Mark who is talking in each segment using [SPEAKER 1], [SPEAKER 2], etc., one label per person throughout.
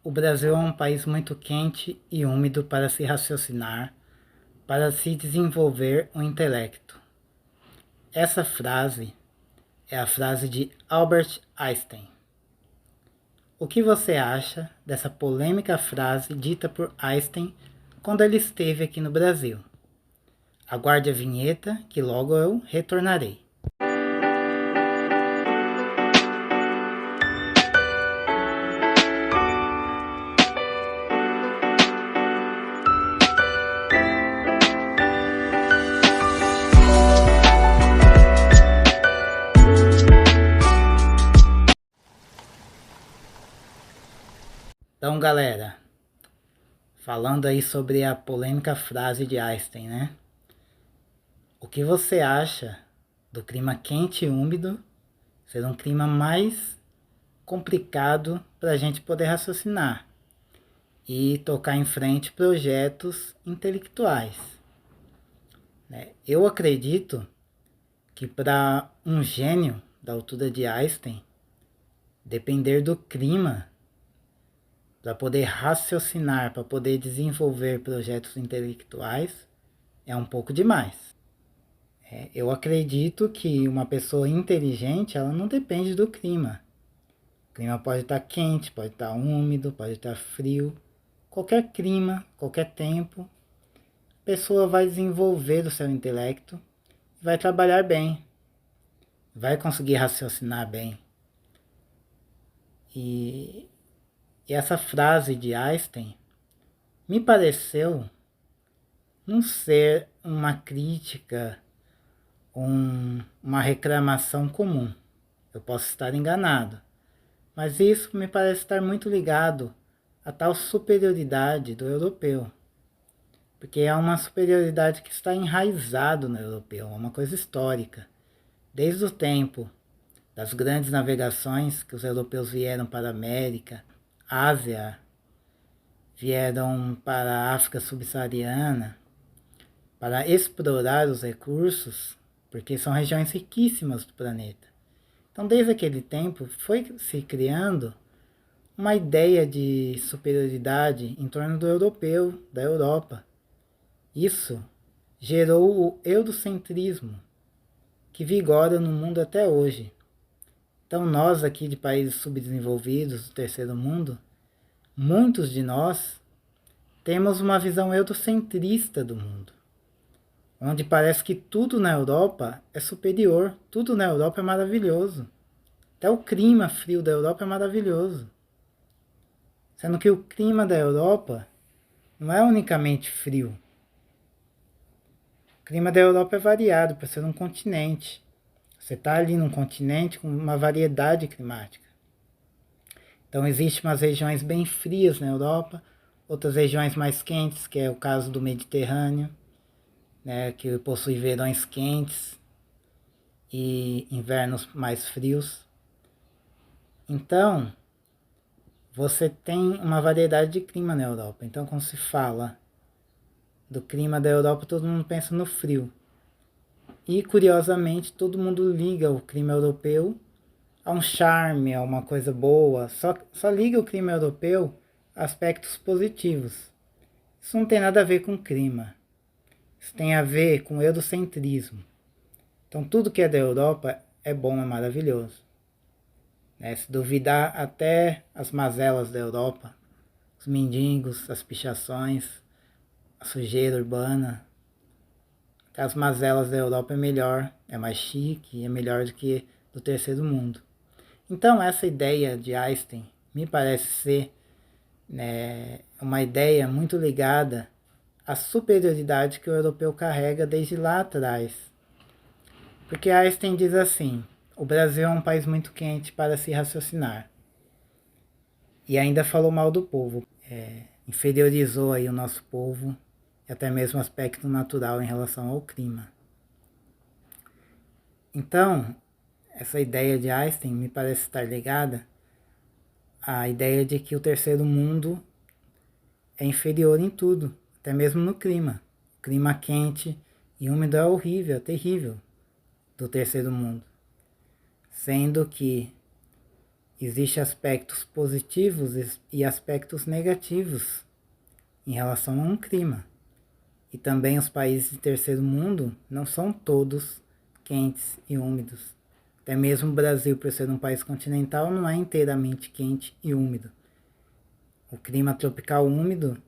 [SPEAKER 1] O Brasil é um país muito quente e úmido para se raciocinar, para se desenvolver o intelecto. Essa frase é a frase de Albert Einstein. O que você acha dessa polêmica frase dita por Einstein quando ele esteve aqui no Brasil? Aguarde a vinheta que logo eu retornarei. Então, galera, falando aí sobre a polêmica frase de Einstein, né? O que você acha do clima quente e úmido ser um clima mais complicado para a gente poder raciocinar e tocar em frente projetos intelectuais, né? Eu acredito que para um gênio da altura de Einstein, depender do clima para poder raciocinar, para poder desenvolver projetos intelectuais, é um pouco demais. Eu acredito que uma pessoa inteligente, ela não depende do clima. O clima pode estar quente, pode estar úmido, pode estar frio. Qualquer clima, qualquer tempo, a pessoa vai desenvolver o seu intelecto, vai trabalhar bem, vai conseguir raciocinar bem. E essa frase de Einstein me pareceu não ser uma crítica, uma reclamação comum. Eu posso estar enganado, mas isso me parece estar muito ligado à tal superioridade do europeu. Porque é uma superioridade que está enraizado no europeu, é uma coisa histórica. Desde o tempo das grandes navegações que os europeus vieram para a América, Ásia, vieram para a África subsaariana, para explorar os recursos, porque são regiões riquíssimas do planeta. Então, desde aquele tempo, foi se criando uma ideia de superioridade em torno do europeu, da Europa. Isso gerou o eurocentrismo, que vigora no mundo até hoje. Então, nós aqui de países subdesenvolvidos, do terceiro mundo, muitos de nós temos uma visão eurocentrista do mundo, onde parece que tudo na Europa é superior, tudo na Europa é maravilhoso. Até o clima frio da Europa é maravilhoso. Sendo que o clima da Europa não é unicamente frio. O clima da Europa é variado por ser um continente. Você está ali num continente com uma variedade climática. Então existem umas regiões bem frias na Europa, outras regiões mais quentes, que é o caso do Mediterrâneo, né, que possui verões quentes e invernos mais frios. Então, você tem uma variedade de clima na Europa. Então, quando se fala do clima da Europa, todo mundo pensa no frio. E, curiosamente, todo mundo liga o clima europeu a um charme, a uma coisa boa. Só liga o clima europeu a aspectos positivos. Isso não tem nada a ver com clima. Isso tem a ver com eurocentrismo. Então, tudo que é da Europa é bom, é maravilhoso. Se duvidar, até as mazelas da Europa, os mendigos, as pichações, a sujeira urbana, até as mazelas da Europa é melhor, é mais chique, é melhor do que do terceiro mundo. Então, essa ideia de Einstein me parece ser, né, uma ideia muito ligada à superioridade que o europeu carrega desde lá atrás. Porque Einstein diz assim: o Brasil é um país muito quente para se raciocinar. E ainda falou mal do povo. Inferiorizou aí o nosso povo, e até mesmo o aspecto natural em relação ao clima. Então, essa ideia de Einstein me parece estar ligada à ideia de que o terceiro mundo é inferior em tudo, até mesmo no clima. O clima quente e úmido é horrível, é terrível do terceiro mundo. Sendo que Existem aspectos positivos e aspectos negativos em relação a um clima. E também os países de terceiro mundo não são todos quentes e úmidos. Até mesmo o Brasil, por ser um país continental, não é inteiramente quente e úmido. O clima tropical úmido,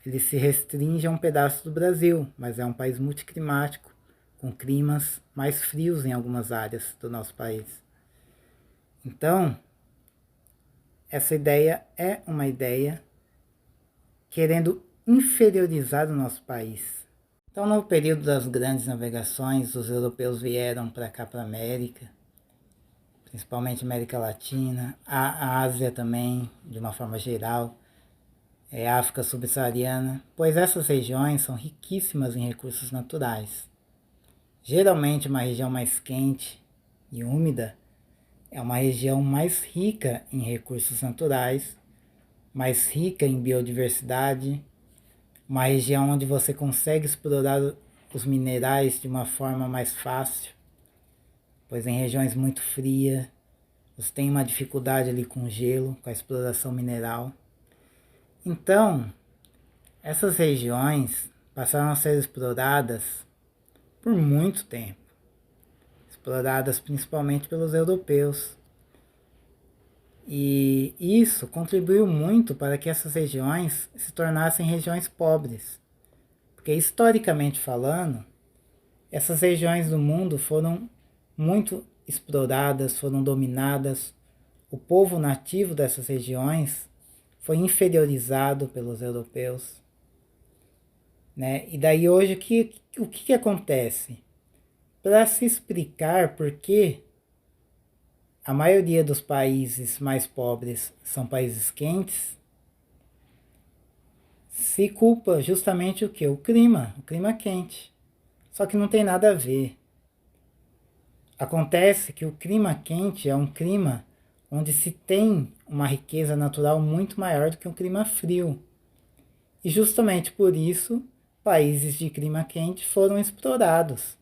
[SPEAKER 1] ele se restringe a um pedaço do Brasil, mas é um país multiclimático, com climas mais frios em algumas áreas do nosso país. Então, essa ideia é uma ideia querendo inferiorizar o nosso país. Então, no período das grandes navegações, os europeus vieram para cá, para a América, principalmente América Latina, a Ásia também, de uma forma geral, a África subsaariana, pois essas regiões são riquíssimas em recursos naturais. Geralmente, uma região mais quente e úmida é uma região mais rica em recursos naturais, mais rica em biodiversidade, uma região onde você consegue explorar os minerais de uma forma mais fácil, pois em regiões muito frias você tem uma dificuldade ali com gelo, com a exploração mineral. Então, essas regiões passaram a ser exploradas por muito tempo, exploradas principalmente pelos europeus. E isso contribuiu muito para que essas regiões se tornassem regiões pobres. Porque historicamente falando, essas regiões do mundo foram muito exploradas, foram dominadas. O povo nativo dessas regiões foi inferiorizado pelos europeus. Né? E daí hoje o que acontece? Para se explicar por que a maioria dos países mais pobres são países quentes, se culpa justamente o que? O clima quente. Só que não tem nada a ver. Acontece que o clima quente é um clima onde se tem uma riqueza natural muito maior do que um clima frio. E justamente por isso, países de clima quente foram explorados.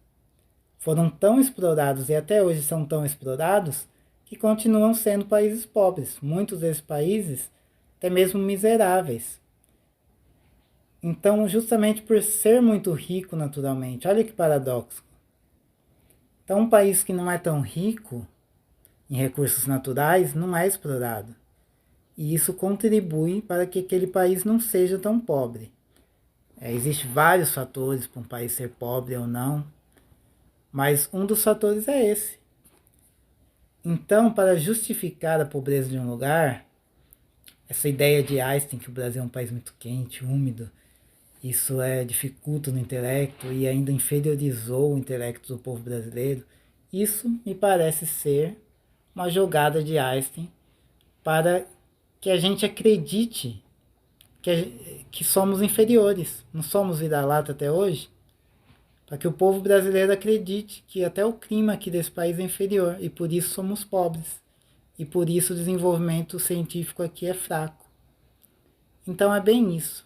[SPEAKER 1] Foram tão explorados e até hoje são tão explorados que continuam sendo países pobres. Muitos desses países, até mesmo miseráveis. Então, justamente por ser muito rico naturalmente, olha que paradoxo. Então, um país que não é tão rico em recursos naturais não é explorado. E isso contribui para que aquele país não seja tão pobre. Existem vários fatores para um país ser pobre ou não, mas um dos fatores é esse. Então, para justificar a pobreza de um lugar, essa ideia de Einstein que o Brasil é um país muito quente, úmido, isso dificulta no intelecto e ainda inferiorizou o intelecto do povo brasileiro. Isso me parece ser uma jogada de Einstein para que a gente acredite que somos inferiores. Não somos vira-lata até hoje? Para que o povo brasileiro acredite que até o clima aqui desse país é inferior e por isso somos pobres. E por isso o desenvolvimento científico aqui é fraco. Então é bem isso.